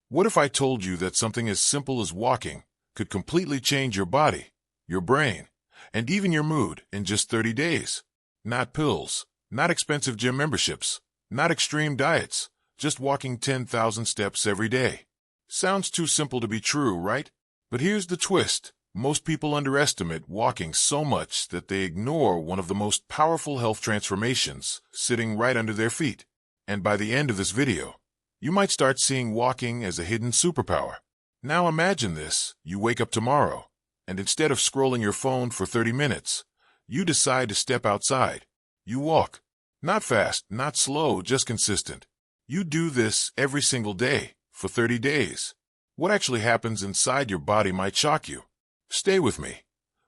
What if I told you that something as simple as walking could completely change your body, your brain, and even your mood in just 30 days? Not pills, not expensive gym memberships, not extreme diets, just walking 10,000 steps every day. Sounds too simple to be true, right? But here's the twist. Most people underestimate walking so much that they ignore one of the most powerful health transformations sitting right under their feet. And by the end of this video, you might start seeing walking as a hidden superpower. Now imagine this. You wake up tomorrow, and instead of scrolling your phone for 30 minutes, you decide to step outside. You walk. Not fast, not slow, just consistent. You do this every single day for 30 days. What actually happens inside your body might shock you. Stay with me,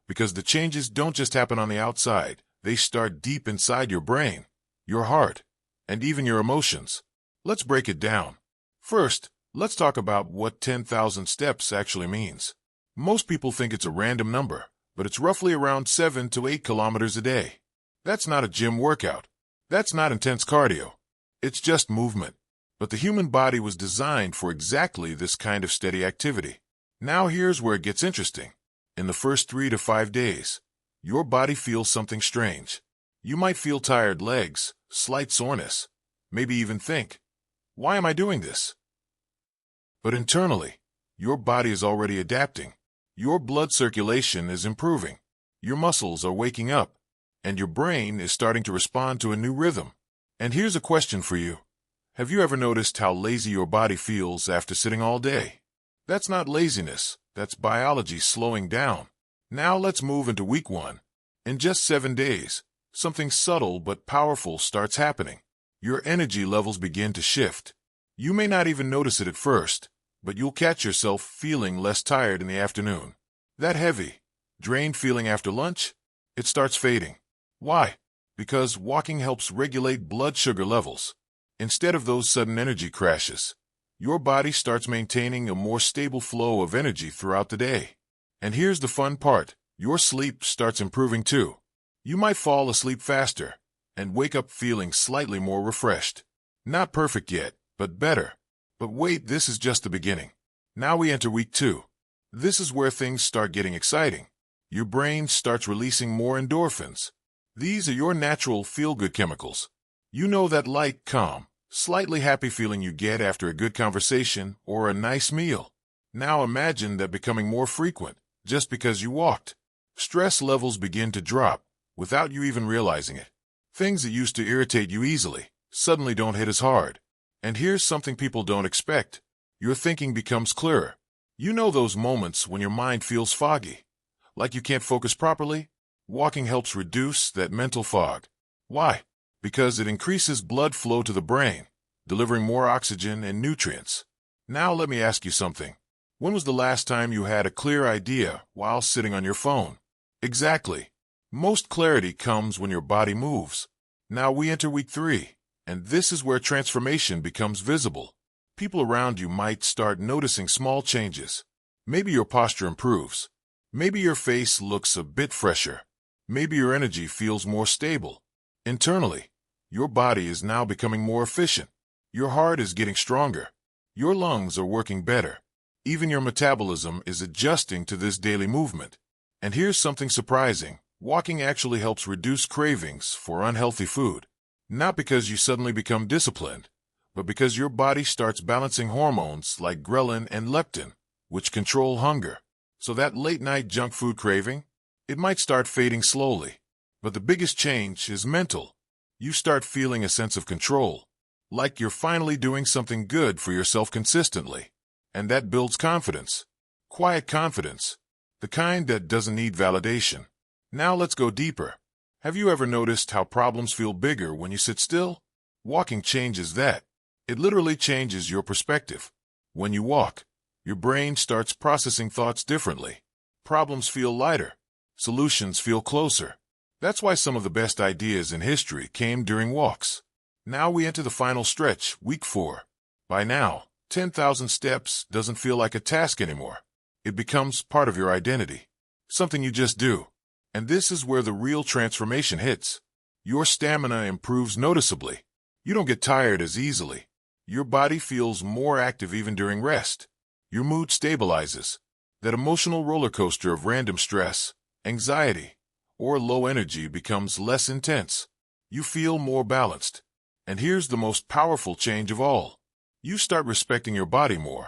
because the changes don't just happen on the outside. They start deep inside your brain, your heart, and even your emotions. Let's break it down. First, let's talk about what 10,000 steps actually means. Most people think it's a random number, but it's roughly around 7 to 8 kilometers a day. That's not a gym workout. That's not intense cardio. It's just movement. But the human body was designed for exactly this kind of steady activity. Now here's where it gets interesting. In the first 3 to 5 days, your body feels something strange. You might feel tired legs, slight soreness, maybe even think, why am I doing this? But internally, your body is already adapting. Your blood circulation is improving. Your muscles are waking up, and your brain is starting to respond to a new rhythm. And here's a question for you. Have you ever noticed how lazy your body feels after sitting all day? That's not laziness. That's biology slowing down. Now let's move into week 1. In just 7 days, something subtle but powerful starts happening. Your energy levels begin to shift. You may not even notice it at first, but you'll catch yourself feeling less tired in the afternoon. That heavy, drained feeling after lunch, it starts fading. Why? Because walking helps regulate blood sugar levels. Instead of those sudden energy crashes, your body starts maintaining a more stable flow of energy throughout the day. And here's the fun part. Your sleep starts improving too. You might fall asleep faster and wake up feeling slightly more refreshed. Not perfect yet, but better. But wait, this is just the beginning. Now we enter week 2. This is where things start getting exciting. Your brain starts releasing more endorphins. These are your natural feel-good chemicals. You know that light, calm, slightly happy feeling you get after a good conversation or a nice meal. Now imagine that becoming more frequent just because you walked. Stress levels begin to drop without you even realizing it. Things that used to irritate you easily suddenly don't hit as hard. And here's something people don't expect. Your thinking becomes clearer. You know those moments when your mind feels foggy, like you can't focus properly? Walking helps reduce that mental fog. Why? Because it increases blood flow to the brain, delivering more oxygen and nutrients. Now let me ask you something. When was the last time you had a clear idea while sitting on your phone? Exactly. Most clarity comes when your body moves. Now we enter week 3, and this is where transformation becomes visible. People around you might start noticing small changes. Maybe your posture improves. Maybe your face looks a bit fresher. Maybe your energy feels more stable. Internally, your body is now becoming more efficient. Your heart is getting stronger. Your lungs are working better. Even your metabolism is adjusting to this daily movement. And here's something surprising. Walking actually helps reduce cravings for unhealthy food. Not because you suddenly become disciplined, but because your body starts balancing hormones like ghrelin and leptin, which control hunger. So that late-night junk food craving, it might start fading slowly. But the biggest change is mental. You start feeling a sense of control, like you're finally doing something good for yourself consistently. And that builds confidence. Quiet confidence. The kind that doesn't need validation. Now let's go deeper. Have you ever noticed how problems feel bigger when you sit still? Walking changes that. It literally changes your perspective. When you walk, your brain starts processing thoughts differently. Problems feel lighter. Solutions feel closer. That's why some of the best ideas in history came during walks. Now we enter the final stretch, week 4. By now, 10,000 steps doesn't feel like a task anymore. It becomes part of your identity. Something you just do. And this is where the real transformation hits. Your stamina improves noticeably. You don't get tired as easily. Your body feels more active even during rest. Your mood stabilizes. That emotional roller coaster of random stress, anxiety, or low energy becomes less intense. You feel more balanced. And here's the most powerful change of all. You start respecting your body more.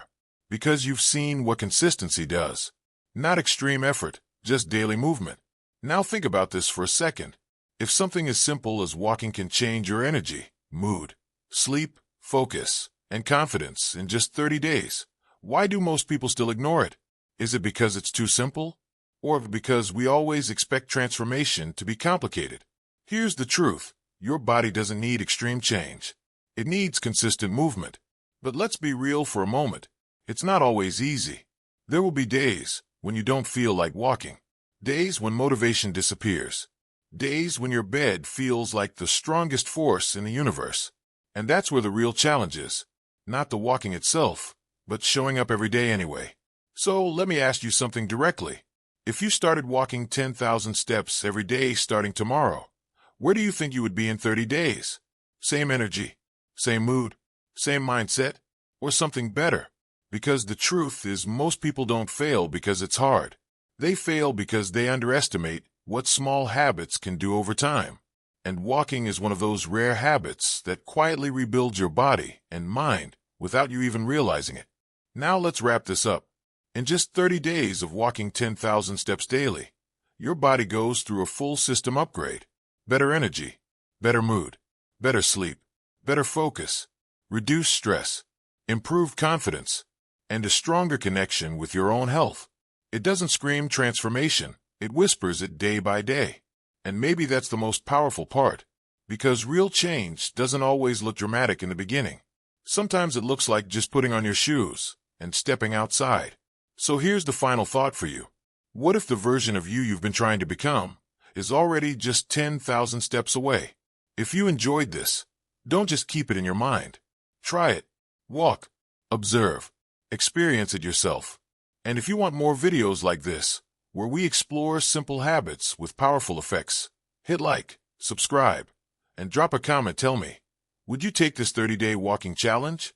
Because you've seen what consistency does. Not extreme effort, just daily movement. Now think about this for a second. If something as simple as walking can change your energy, mood, sleep, focus, and confidence in just 30 days, why do most people still ignore it? Is it because it's too simple? Or because we always expect transformation to be complicated? Here's the truth. Your body doesn't need extreme change. It needs consistent movement. But let's be real for a moment. It's not always easy. There will be days when you don't feel like walking. Days when motivation disappears. Days when your bed feels like the strongest force in the universe. And that's where the real challenge is. Not the walking itself, but showing up every day anyway. So let me ask you something directly. If you started walking 10,000 steps every day starting tomorrow, where do you think you would be in 30 days? Same energy, same mood, same mindset, or something better? Because the truth is most people don't fail because it's hard. They fail because they underestimate what small habits can do over time. And walking is one of those rare habits that quietly rebuilds your body and mind without you even realizing it. Now let's wrap this up. In just 30 days of walking 10,000 steps daily, your body goes through a full system upgrade. Better energy, better mood, better sleep, better focus, reduced stress, improved confidence, and a stronger connection with your own health. It doesn't scream transformation, it whispers it day by day. And maybe that's the most powerful part, because real change doesn't always look dramatic in the beginning. Sometimes it looks like just putting on your shoes and stepping outside. So here's the final thought for you. What if the version of you've been trying to become is already just 10,000 steps away? If you enjoyed this, don't just keep it in your mind. Try it. Walk. Observe. Experience it yourself. And if you want more videos like this, where we explore simple habits with powerful effects, hit like, subscribe, and drop a comment. Tell me, would you take this 30-day walking challenge?